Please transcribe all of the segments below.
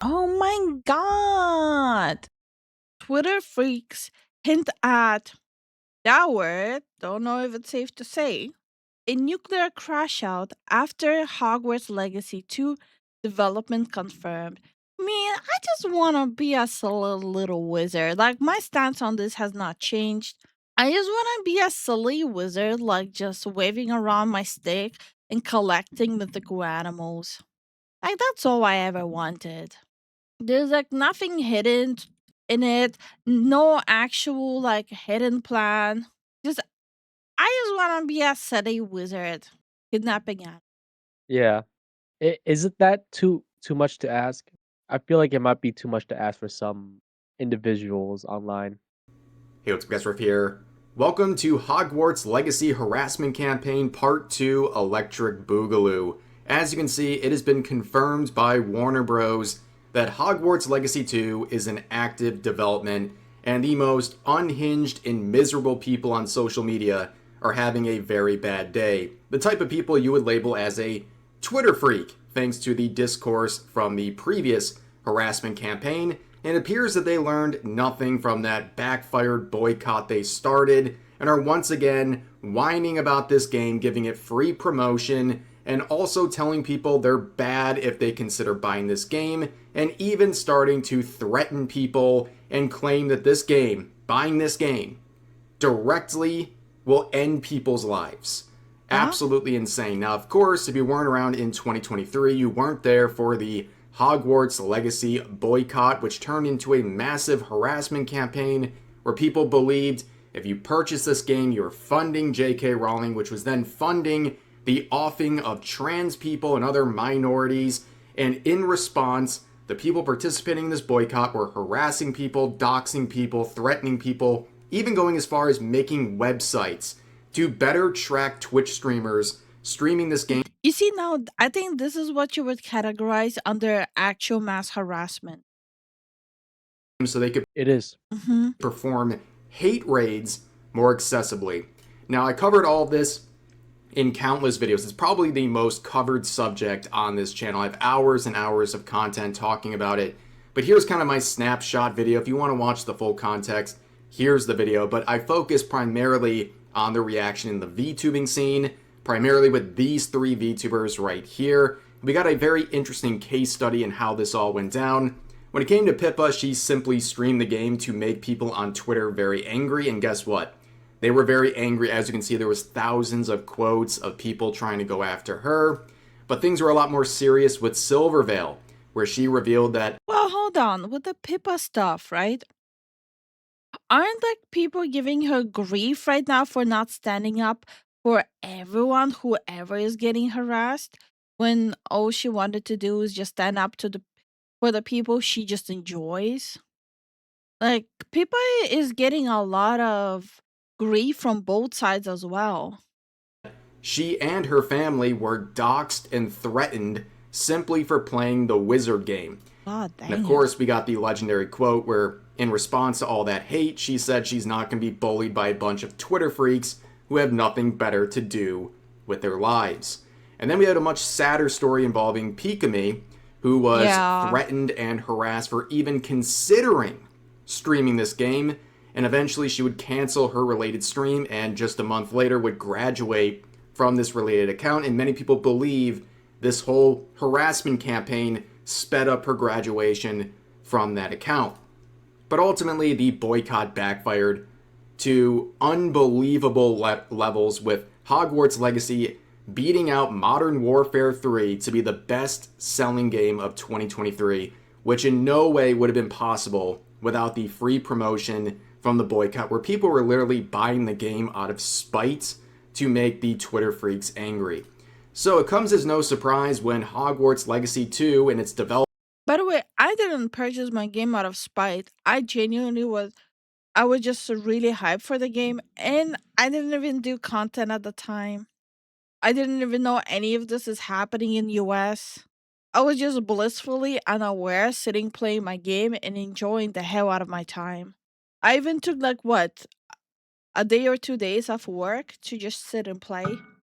Oh my god! Twitter freaks hint at that word, don't know if it's safe to say, a nuclear crash out after Hogwarts Legacy 2 development confirmed. Man, I just want to be a silly little wizard. Like, my stance on this has not changed. I just want to be a silly wizard, like just waving around my stick and collecting mythical animals. Like, that's all I ever wanted. There's like nothing hidden in it, no actual like hidden plan. Just I just want to be a city wizard kidnapping animals. Yeah. Isn't that too much to ask? I feel like it might be too much to ask for some individuals online. Hey, what's up, guys? Riff here. Welcome to Hogwarts Legacy Harassment Campaign Part 2 Electric Boogaloo. As you can see, it has been confirmed by Warner Bros. That Hogwarts Legacy 2 is in active development, and the most unhinged and miserable people on social media are having a very bad day. The type of people you would label as a Twitter freak, thanks to the discourse from the previous harassment campaign. And it appears that they learned nothing from that backfired boycott they started and are once again whining about this game, giving it free promotion, and also telling people they're bad if they consider buying this game, and even starting to threaten people and claim that this game, buying this game, directly will end people's lives. Yeah. Absolutely insane. Now, of course, if you weren't around in 2023, you weren't there for the Hogwarts Legacy boycott, which turned into a massive harassment campaign where people believed if you purchased this game, you were funding J.K. Rowling, which was then funding the offing of trans people and other minorities. And in response, the people participating in this boycott were harassing people, doxing people, threatening people, even going as far as making websites to better track Twitch streamers streaming this game You see, now I think this is what you would categorize under actual mass harassment. so they could It is. Hmm. perform hate raids more accessibly. Now, I covered all of this in countless videos. It's probably the most covered subject on this channel. I have hours and hours of content talking about it. But here's kind of my snapshot video. If you want to watch the full context, here's the video. But I focus primarily on the reaction in the VTubing scene, primarily with these three VTubers right here. We got a very interesting case study in how this all went down. When it came to Pippa, she simply streamed the game to make people on Twitter very angry, and guess what? They were very angry. As you can see, there was thousands of quotes of people trying to go after her. But things were a lot more serious with Silvervale, where she revealed that Well, hold on. With the Pippa stuff, right? Aren't like people giving her grief right now for not standing up for everyone, whoever is getting harassed, when all she wanted to do is just stand up to the for the people she just enjoys? Like, Pippa is getting a lot of grief from both sides as well. she and her family were doxxed and threatened simply for playing the wizard game. God And of dang it. course, we got the legendary quote where, in response to all that hate, she said she's not going to be bullied by a bunch of Twitter freaks who have nothing better to do with their lives. And then we had a much sadder story involving Pikami, who was Yeah. threatened and harassed for even considering streaming this game. And eventually, she would cancel her related stream and just a month later would graduate from this related account. And many people believe this whole harassment campaign sped up her graduation from that account. But ultimately, the boycott backfired to unbelievable levels, with Hogwarts Legacy beating out Modern Warfare 3 to be the best selling game of 2023, which in no way would have been possible without the free promotion from the boycott, where people were literally buying the game out of spite to make the Twitter freaks angry. So it comes as no surprise when Hogwarts Legacy 2 and its development By the way, I didn't purchase my game out of spite. I was just really hyped for the game, and I didn't even do content at the time. I didn't even know any of this is happening in US. I was just blissfully unaware, sitting playing my game and enjoying the hell out of my time. I even took like what, a day or 2 days off work to just sit and play.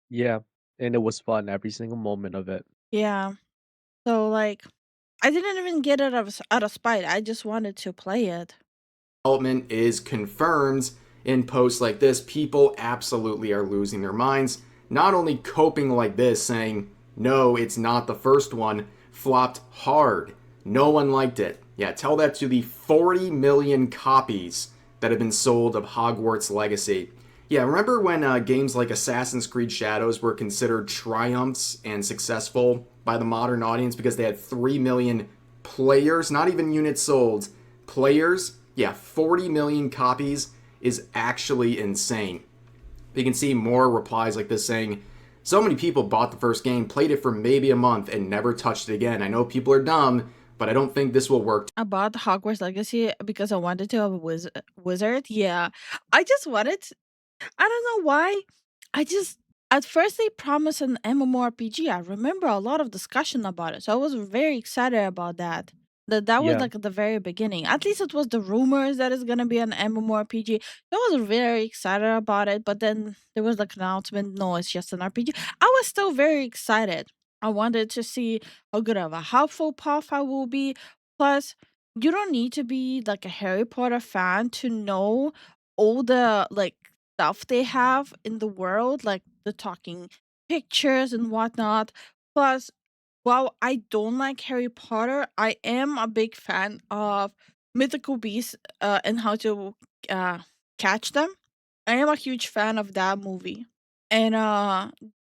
Yeah. And it was fun every single moment of it. Yeah. So like I didn't even get it out of spite. I just wanted to play it. Development is confirmed in posts like this. People absolutely are losing their minds. Not only coping like this, saying, no, it's not the first one, flopped hard. No one liked it. Yeah, tell that to the 40 million copies that have been sold of Hogwarts Legacy. Yeah, remember when games like Assassin's Creed Shadows were considered triumphs and successful by the modern audience because they had 3 million players, not even units sold, players? Yeah, 40 million copies is actually insane. You can see more replies like this saying, so many people bought the first game, played it for maybe a month, and never touched it again. I know people are dumb, but I don't think this will work. I bought Hogwarts Legacy because I wanted to have a wizard. Yeah. I just wanted I don't know why. I just at first they promised an MMORPG. I remember a lot of discussion about it, so I was very excited about that. That was Yeah. like at the very beginning. At least it was the rumors that it's gonna be an MMORPG. I was very excited about it, but then there was like an announcement. No, it's just an RPG. I was still very excited. I wanted to see how good of a Hufflepuff I will be. Plus, you don't need to be like a Harry Potter fan to know all the like stuff they have in the world, like the talking pictures and whatnot. Plus, while I don't like Harry Potter, I am a big fan of mythical beasts and how to uh, catch them. I am a huge fan of that movie. And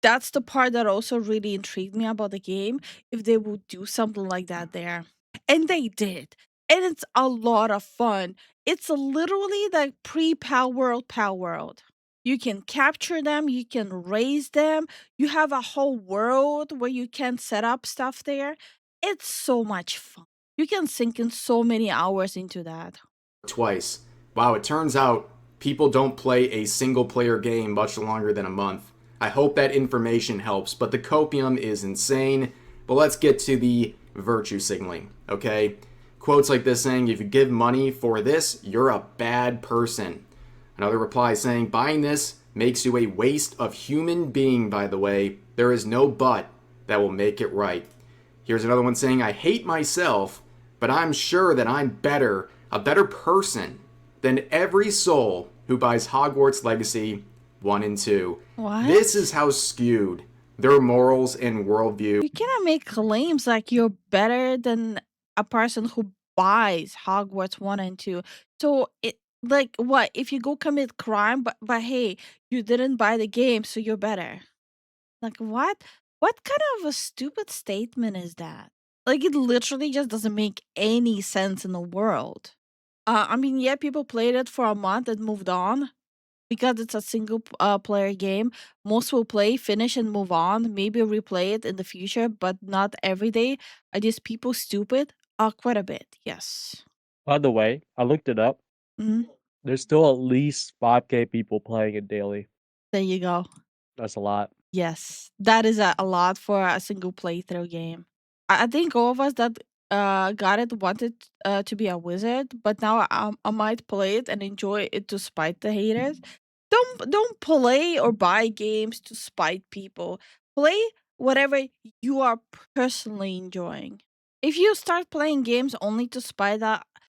that's the part that also really intrigued me about the game, if they would do something like that there. And they did. And it's a lot of fun. It's literally like pre-Pal World, Pal World. You can capture them, you can raise them, you have a whole world where you can set up stuff there. It's so much fun. You can sink in so many hours into that. Twice. Wow, it turns out people don't play a single player game much longer than a month. I hope that information helps, but the copium is insane. But let's get to the virtue signaling, okay? Quotes like this saying, if you give money for this, you're a bad person. Another reply saying, buying this makes you a waste of human being, by the way. There is no but that will make it right. Here's another one saying, I hate myself, but I'm sure that I'm better, a better person than every soul who buys Hogwarts Legacy 1 and 2. What? This is how skewed their morals and worldview. You cannot make claims like you're better than a person who buys Hogwarts 1 and 2. So it like what if you go commit crime but hey, you didn't buy the game so you're better. Like what? What kind of a stupid statement is that? Like it literally just doesn't make any sense in the world. I mean, yeah, people played it for a month and moved on because it's a single player game. Most will play, finish, and move on. Maybe replay it in the future, but not every day. Are these people stupid? Quite a bit. Yes. By the way, I looked it up. Hmm. There's still at least 5K people playing it daily. There you go. That's a lot. Yes, that is a lot for a single playthrough game. I think all of us that got it wanted to be a wizard, but now I might play it and enjoy it to spite the haters. Don't play or buy games to spite people. Play whatever you are personally enjoying. If you start playing games only to spite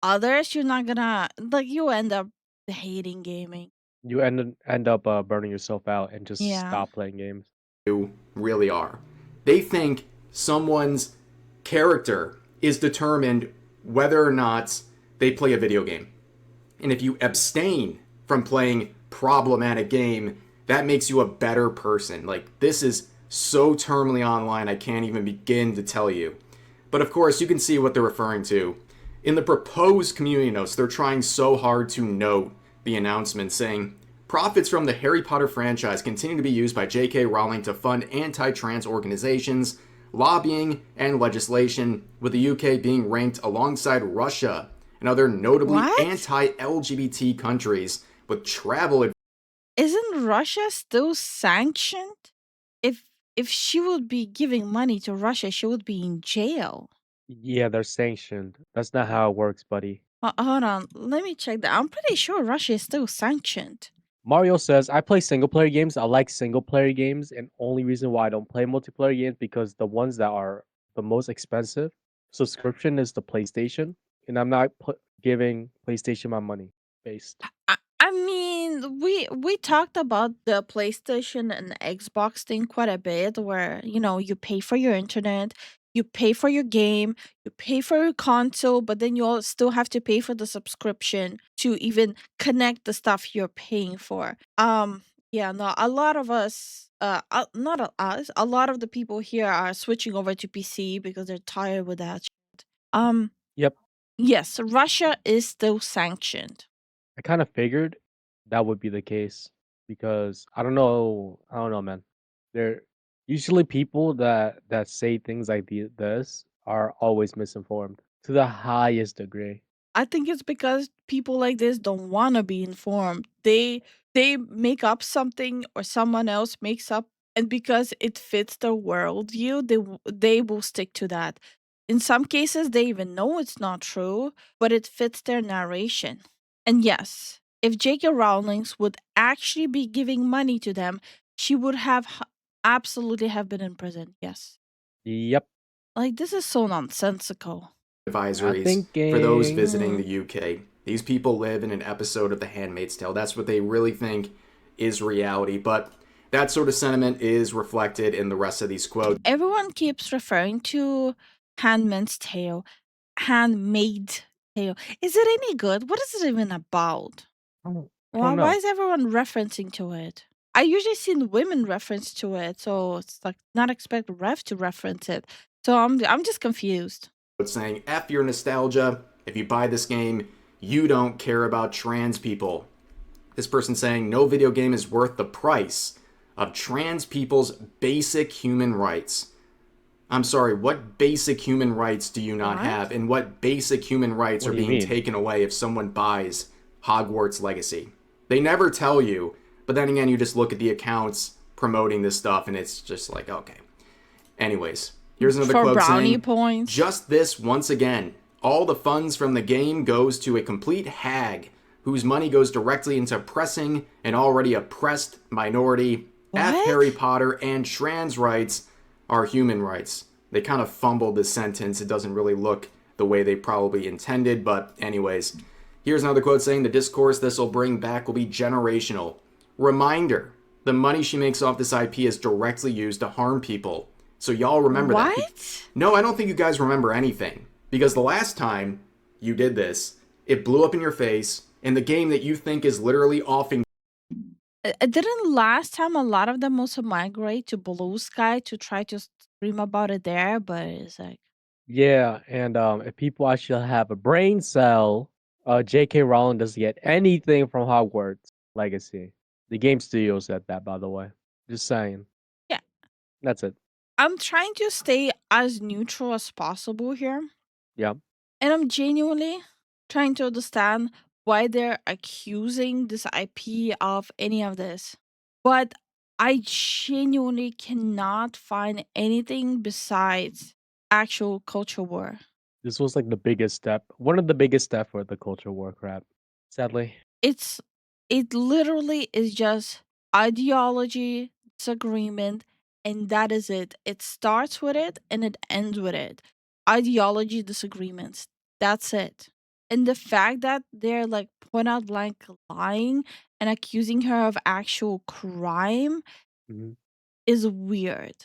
others, you're not gonna like you end up hating gaming. You end up burning yourself out and just Yeah. stop playing games. Really are. They think someone's character is determined whether or not they play a video game. And if you abstain from playing problematic game, that makes you a better person. Like this is so terminally online, I can't even begin to tell you. But of course, you can see what they're referring to. In the proposed community notes, they're trying so hard to note the announcement saying, profits from the Harry Potter franchise continue to be used by J.K. Rowling to fund anti-trans organizations, lobbying, and legislation, with the UK being ranked alongside Russia and other notably What? anti-LGBT countries with travel. Isn't Russia still sanctioned? If she would be giving money to Russia, she would be in jail. Yeah, they're sanctioned. That's not how it works, buddy. Hold on, let me check that. I'm pretty sure Russia is still sanctioned. Mario says, I play single player games. I like single player games, and only reason why I don't play multiplayer games because the ones that are the most expensive subscription is the PlayStation, and I'm not giving PlayStation my money based. I mean, we talked about the PlayStation and Xbox thing quite a bit, where you pay for your internet, you pay for your game, you pay for your console, but then you all still have to pay for the subscription to even connect the stuff you're paying for. Yeah, no, a lot of us, not us, a lot of the people here are switching over to PC because they're tired with that. Um, Yep, yes, Russia is still sanctioned. I kind of figured that would be the case because I don't know, man. They're usually people that say things like this are always misinformed to the highest degree. I think it's because people like this don't want to be informed. They make up something or someone else makes up, and because it fits their worldview, they will stick to that. In some cases, they even know it's not true, but it fits their narration. And yes, if J.K. Rowling's would actually be giving money to them, she would have absolutely have been in prison. Yes, Yep, like this is so nonsensical. not Advisories for those visiting thinking. the UK. These people live in an episode of The Handmaid's Tale. That's what they really think is reality. But that sort of sentiment is reflected in the rest of these quotes. Everyone keeps referring to Handmaid's Tale. Handmaid Tale. Is it any good? What is it even about? I Why, don't why know. is everyone referencing to it? I usually seen women reference to it, so it's like not expect Rev to reference it. So I'm just confused. Saying, F your nostalgia. If you buy this game, you don't care about trans people. This person saying, no video game is worth the price of trans people's basic human rights. I'm sorry, what basic human rights do you not What? have? And what basic human rights What are do you being mean? taken away if someone buys Hogwarts Legacy? They never tell you, but then again, you just look at the accounts promoting this stuff and it's just like, okay. Anyways, here's another For quote brownie saying, points? just this once again. All the funds from the game goes to a complete hag whose money goes directly into oppressing an already oppressed minority. F What? Harry Potter and trans rights are human rights. They kind of fumbled this sentence. It doesn't really look the way they probably intended, but anyways. Here's another quote saying, the discourse this will bring back will be generational. Reminder, the money she makes off this IP is directly used to harm people. So y'all remember that. What? No, I don't think you guys remember anything. Because the last time you did this, it blew up in your face, and the game that you think is literally offing Didn't last time a lot of them also migrate to Blue Sky to try to stream about it there? But it's like, Yeah, and if people actually have a brain cell, J.K. Rowling doesn't get anything from Hogwarts Legacy. The game studio said that, by the way. Just saying. yeah, That's it. I'm trying to stay as neutral as possible here. Yeah. And I'm genuinely trying to understand why they're accusing this IP of any of this. But I genuinely cannot find anything besides actual culture war. This was like the biggest step. One of the biggest steps for the culture war crap. Sadly. It's it literally is just ideology, disagreement, and that is it. It starts with it and it ends with it. Ideology disagreements. That's it. And the fact that they're like point out blank lying and accusing her of actual crime Mhm. is weird.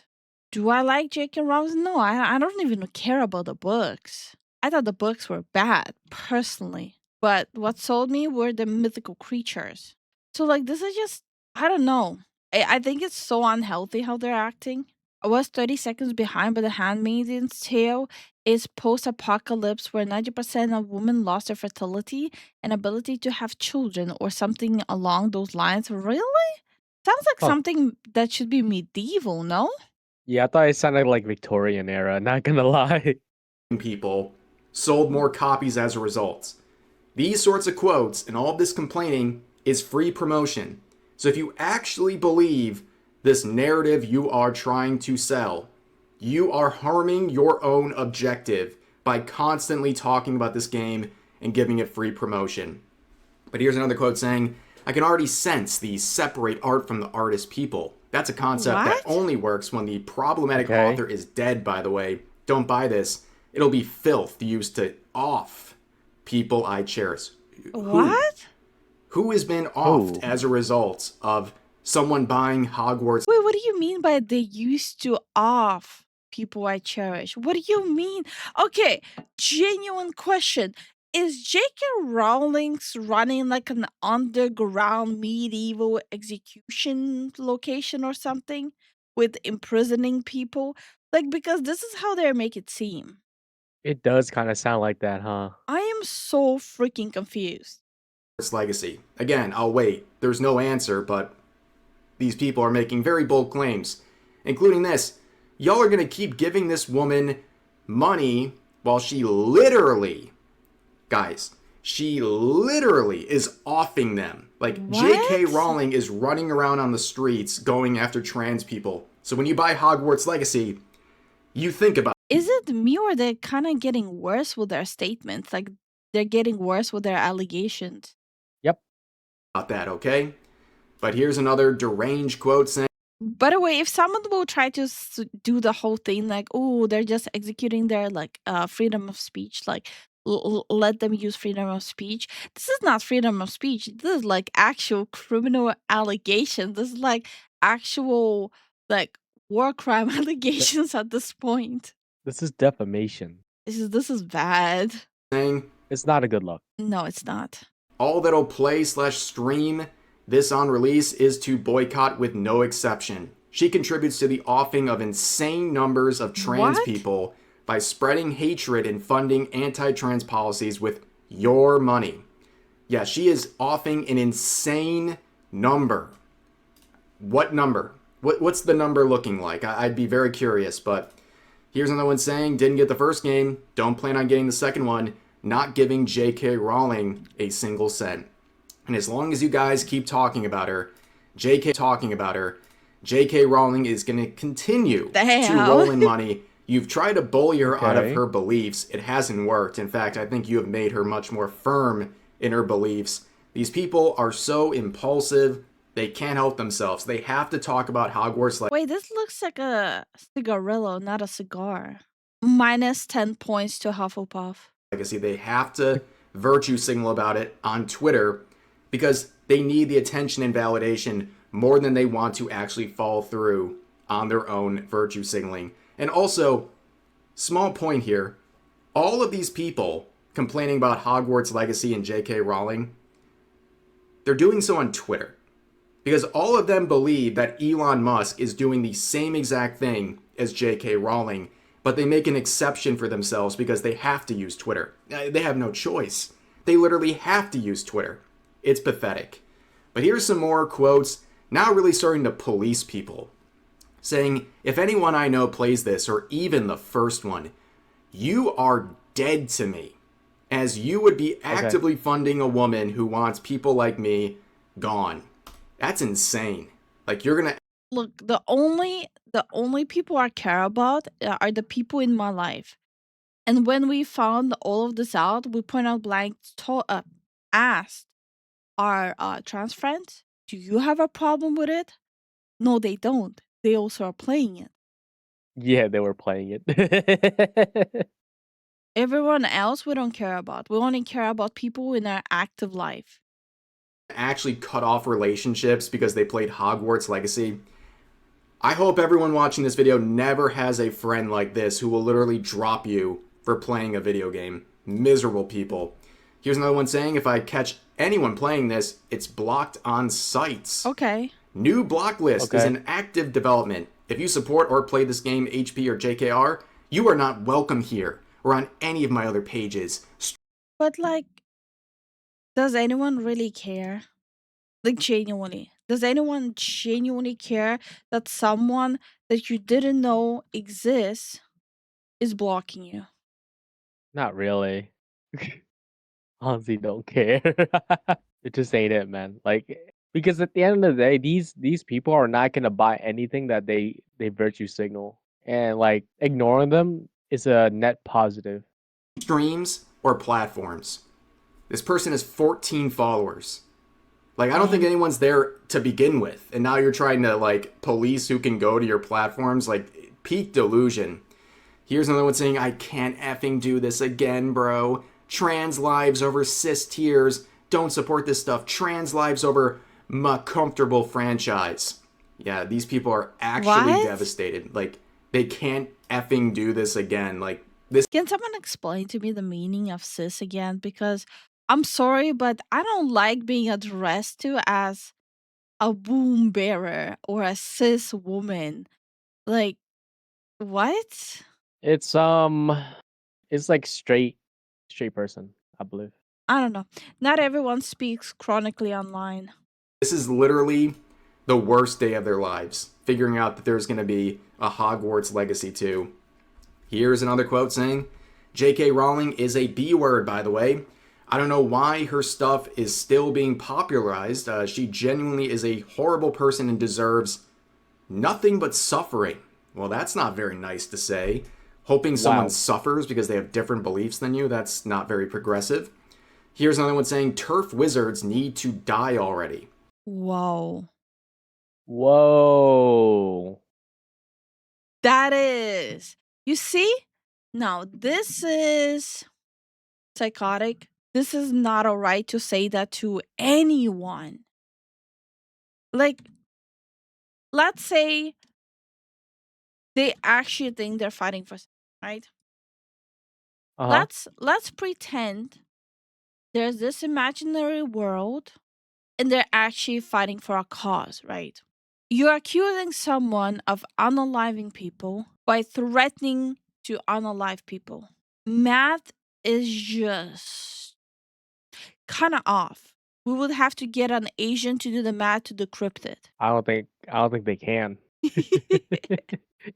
Do I like J.K. Rowling? No, I don't even care about the books. I thought the books were bad, personally. But what sold me were the mythical creatures. So, like, this is just, I don't know. I think it's so unhealthy how they're acting. I was 30 seconds behind, but The Handmaid's Tale is post apocalypse where 90% of women lost their fertility and ability to have children or something along those lines. Really? Sounds like Huh. something that should be medieval, no? Yeah, I thought it sounded like Victorian era, not gonna lie. people, sold more copies as a result. These sorts of quotes and all of this complaining is free promotion. So if you actually believe this narrative you are trying to sell, you are harming your own objective by constantly talking about this game and giving it free promotion. But here's another quote saying, I can already sense the separate art from the artist people. That's a concept that What? only works when the problematic Okay. author is dead, by the way. Don't buy this. It'll be filth used to off people I cherish. Who? What? Who has been offed as a result of someone buying Hogwarts Wait, what do you mean by they used to off people I cherish? What do you mean? Okay, genuine question. Is J.K. Rowling's running like an underground medieval execution location or something with imprisoning people? Like, because this is how they make it seem. It does kind of sound like that, huh? I am so freaking confused. legacy? Again, I'll wait. There's no answer, but these people are making very bold claims, including this. Y'all are going to keep giving this woman money while she literally, guys, she literally is offing them. Like, J.K. What? Rowling is running around on the streets going after trans people. So when you buy Hogwarts Legacy, you think about Is it me or they're kind of getting worse with their statements? Like, they're getting worse with their allegations. Yep. that, okay? But here's another deranged quote saying, By the way, if someone will try to do the whole thing like, oh, they're just executing their like freedom of speech, like let them use freedom of speech. This is not freedom of speech. This is like actual criminal allegations. This is like actual like war crime allegations at this point. This is defamation. This is bad. It's not a good look. No, it's not. all that'll play/stream this on release is to boycott with no exception. She contributes to the offing of insane numbers of trans What? people by spreading hatred and funding anti-trans policies with your money. Yeah, she is offing an insane number. What number? What's the number looking like? I'd be very curious, but here's another one saying, didn't get the first game, don't plan on getting the second one, not giving J.K. Rowling a single cent. And as long as you guys keep talking about her, J.K. Rowling is going to continue to roll in money. You've tried to bully her out of her beliefs. It hasn't worked. In fact, I think you have made her much more firm in her beliefs. These people are so impulsive, they can't help themselves. They have to talk about Hogwarts Wait, this looks like a cigarillo, not a cigar. Minus 10 points to Hufflepuff. Legacy. They have to virtue signal about it on Twitter because they need the attention and validation more than they want to actually follow through on their own virtue signaling. And also, small point here, all of these people complaining about Hogwarts Legacy and J.K. Rowling, they're doing so on Twitter. Because all of them believe that Elon Musk is doing the same exact thing as J.K. Rowling, but they make an exception for themselves because they have to use Twitter. They have no choice. They literally have to use Twitter. It's pathetic. But here's some more quotes, now really starting to police people, saying, if anyone I know plays this, or even the first one, you are dead to me, as you would be actively funding a woman who wants people like me gone. That's insane. Like, you're gonna Look, the only people I care about are the people in my life. And when we found all of this out, we point out blank asked our trans friends, do you have a problem with it? No, they don't. They also are playing it. Yeah, they were playing it. Everyone else we don't care about. We only care about people in our active life. actually cut off relationships because they played Hogwarts Legacy. I hope everyone watching this video never has a friend like this who will literally drop you for playing a video game. Miserable people. Here's another one saying, if I catch anyone playing this, it's blocked on sites. Okay. New block list is in active development. If you support or play this game, HP or JKR, you are not welcome here or on any of my other pages. But like, does anyone really care? Like, genuinely. Does anyone genuinely care that someone that you didn't know exists is blocking you? Not really. Honestly, don't care. It just ain't it, man. Like, because at the end of the day, these people are not gonna buy anything that they virtue signal, and like ignoring them is a net positive. Streams or platforms. This person has 14 followers. Like, I don't think anyone's there to begin with. And now you're trying to, like, police who can go to your platforms. Like, peak delusion. Here's another one saying, I can't effing do this again, bro. Trans lives over cis tears. Don't support this stuff. Trans lives over my comfortable franchise. Yeah, these people are actually What? devastated. Like, they can't effing do this again. Like, this. Can someone explain to me the meaning of cis again? Because I'm sorry, but I don't like being addressed to as a womb bearer or a cis woman. Like, what? It's like straight person, I believe. I don't know. Not everyone speaks chronically online. This is literally the worst day of their lives, figuring out that there's going to be a Hogwarts Legacy 2. Here's another quote saying, J.K. Rowling is a B word, by the way. I don't know why her stuff is still being popularized. She genuinely is a horrible person and deserves nothing but suffering. Well, that's not very nice to say. Hoping someone Wow. suffers because they have different beliefs than you, that's not very progressive. Here's another one saying, turf wizards need to die already. Whoa. Whoa. That is. You see? Now, this is psychotic. This is not alright to say that to anyone. Like, let's say they actually think they're fighting for something, right? Uh-huh. Let's pretend there's this imaginary world and they're actually fighting for a cause, right? You're accusing someone of unaliving people by threatening to unalive people. Math is just kind of off. We would have to get an Asian to do the math to decrypt it. I don't think they can.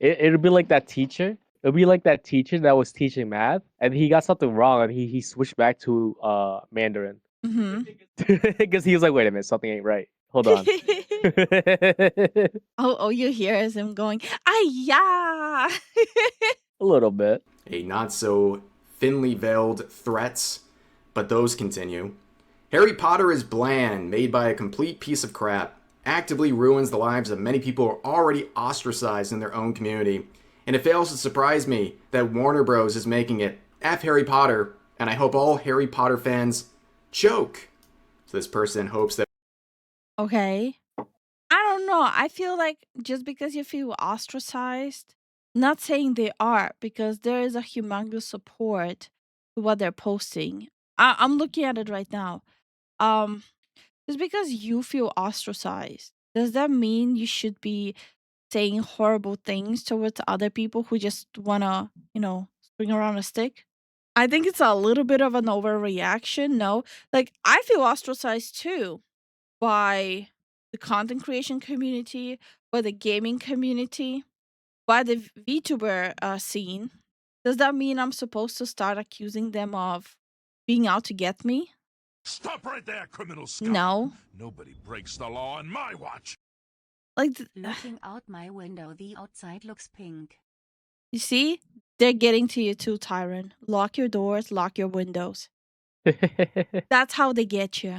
It'll be like that teacher. It'll be like that teacher that was teaching math and he got something wrong and he switched back to Mandarin. Hmm. Because he was like, wait a minute, something ain't right. Hold on. Oh, you hear is him going, ah, yeah. A little bit. A not so thinly veiled threats, but those continue. Harry Potter is bland, made by a complete piece of crap, actively ruins the lives of many people who are already ostracized in their own community, and it fails to surprise me that Warner Bros. Is making it F Harry Potter, and I hope all Harry Potter fans choke. So this person hopes that. Okay. I don't know. I feel like just because you feel ostracized, not saying they are, because there is a humongous support to what they're posting. I'm looking at it right now. Um, just because you feel ostracized, does that mean you should be saying horrible things towards other people who just wanna, swing around a stick? I think it's a little bit of an overreaction. No, like I feel ostracized too by the content creation community, by the gaming community, by the VTuber scene. Does that mean I'm supposed to start accusing them of being out to get me? Stop right there, criminal scum! No. Nobody breaks the law on my watch! Like, Looking out my window, the outside looks pink. you see? They're getting to you too, Tyron. Lock your doors, lock your windows. That's how they get you.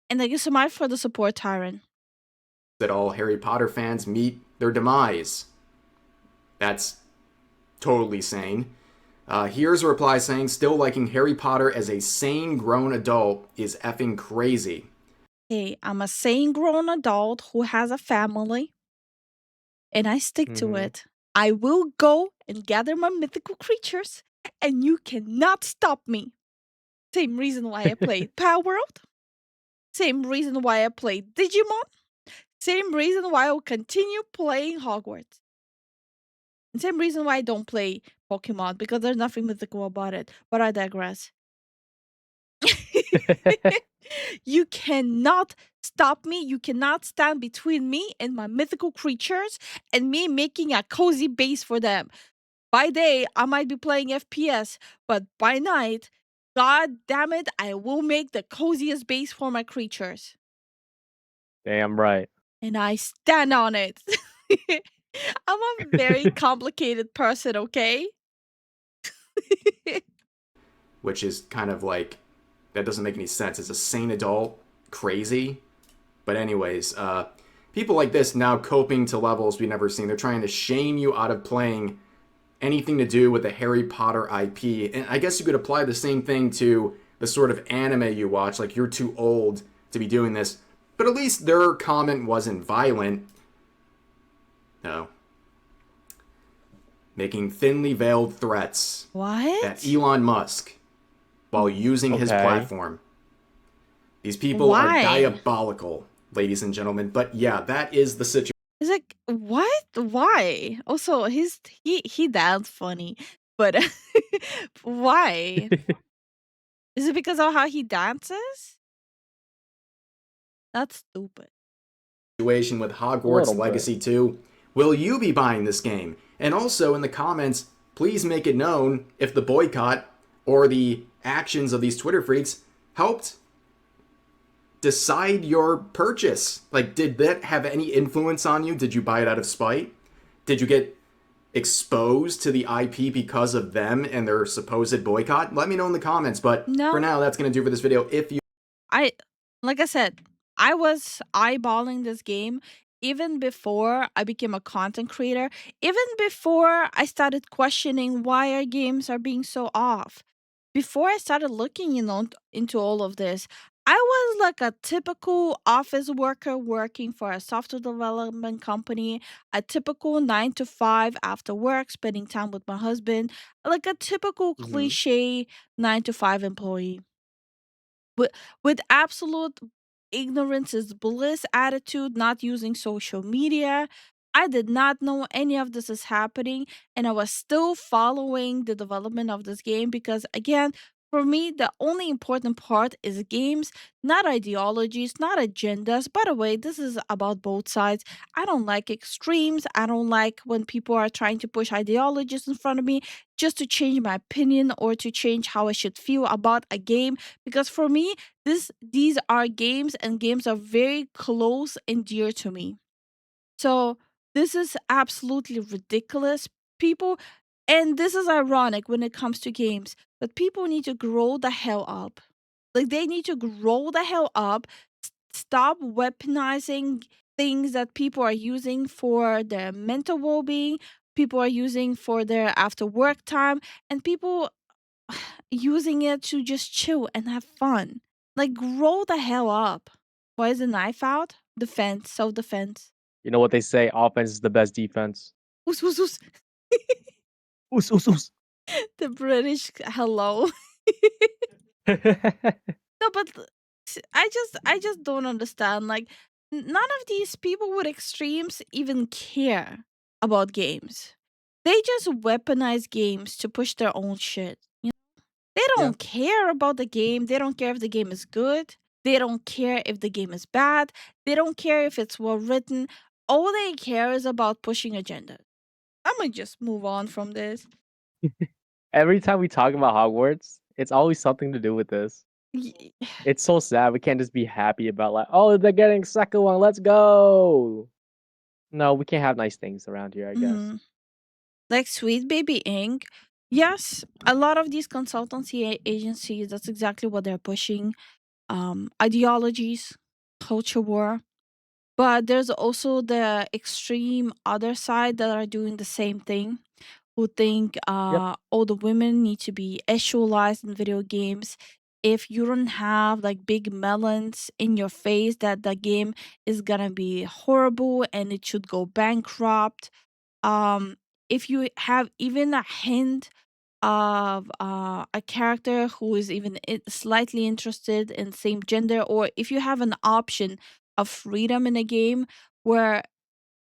And thank you so much for the support, Tyron. That all Harry Potter fans meet their demise. That's totally sane. Here's a reply saying, still liking Harry Potter as a sane grown adult is effing crazy. Hey, I'm a sane grown adult who has a family, and I stick to it. I will go and gather my mythical creatures, and you cannot stop me. Same reason why I played Power World. Same reason why I played Digimon. Same reason why I will continue playing Hogwarts. And same reason why I don't play Pokemon, because there's nothing mythical about it. But I digress. You cannot stop me. You cannot stand between me and my mythical creatures and me making a cozy base for them. By day, I might be playing FPS, but by night, god damn it, I will make the coziest base for my creatures. Damn right. And I stand on it. I'm a very complicated person, okay? Which is kind of like, that doesn't make any sense. It's a sane adult, crazy. But anyways, people like this now coping to levels we've never seen. They're trying to shame you out of playing anything to do with the Harry Potter IP. And I guess you could apply the same thing to the sort of anime you watch, like you're too old to be doing this. But at least their comment wasn't violent. No. Making thinly veiled threats What? at Elon Musk while using his Okay. platform. These people are Why? diabolical, ladies and gentlemen. But yeah, that is the situation. It's like, what? Why? Also, he that's funny, but why? Is it because of how he dances? That's stupid. With A Hogwarts little bit. Legacy 2. Will you be buying this game? And also in the comments, please make it known if the boycott or the actions of these Twitter freaks helped decide your purchase. Like, did that have any influence on you? Did you buy it out of spite? Did you get exposed to the IP because of them and their supposed boycott? Let me know in the comments. But No. for now, that's going to do for this video. If you Like I said, I was eyeballing this game even before I became a content creator, even before I started questioning why our games are being so off. Before I started looking, into all of this, I was like a typical office worker working for a software development company, a typical 9 to 5 after work, spending time with my husband, like a typical Mhm. cliche 9 to 5 employee with absolute ignorance is bliss attitude, not using social media. I did not know any of this is happening, and I was still following the development of this game because, again, for me, the only important part is games, not ideologies, not agendas. By the way, this is about both sides. I don't like extremes. I don't like when people are trying to push ideologies in front of me just to change my opinion or to change how I should feel about a game. Because for me, these are games, and games are very close and dear to me. So this is absolutely ridiculous. People, and this is ironic when it comes to games, but people need to grow the hell up. Like, they need to grow the hell up, stop weaponizing things that people are using for their mental well being, people are using for their after work time, and people using it to just chill and have fun. Like, grow the hell up. Why is the knife out? Defense, self defense. You know what they say? Offense is the best defense. Oos, oos, oos. Oos, oos, oos. The British hello. No, but I just don't understand. Like, none of these people with extremes even care about games. They just weaponize games to push their own shit. They Yeah. don't care about the game. They don't care if the game is good. They don't care if the game is bad. They don't care if it's well written. All they care is about pushing agenda. I'm gonna just move on from this. Every time we talk about Hogwarts, it's always something to do with this. Y- It's so sad. We can't just be happy about like, oh, they're getting second one. Let's go. No, we can't have nice things around here, I guess. Mhm. Like Sweet Baby Inc. Yes, a lot of these consultancy agencies, that's exactly what they're pushing. Ideologies, culture war. But there's also the extreme other side that are doing the same thing, who think Yep. all the women need to be sexualized in video games. If you don't have like big melons in your face, that the game is gonna be horrible and it should go bankrupt. Um, if you have even a hint of a character who is even slightly interested in same gender, or if you have an option of freedom in a game where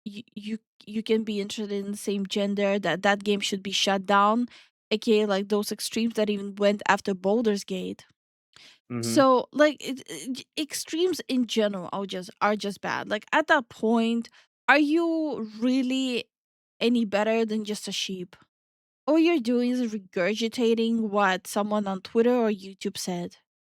you can be interested in the same gender, that game should be shut down, aka like those extremes that even went after Baldur's Gate. Mm-hmm. So like extremes in general are just bad. Like, at that point, are you really any better than just a sheep? All you're doing is regurgitating what someone on Twitter or YouTube said.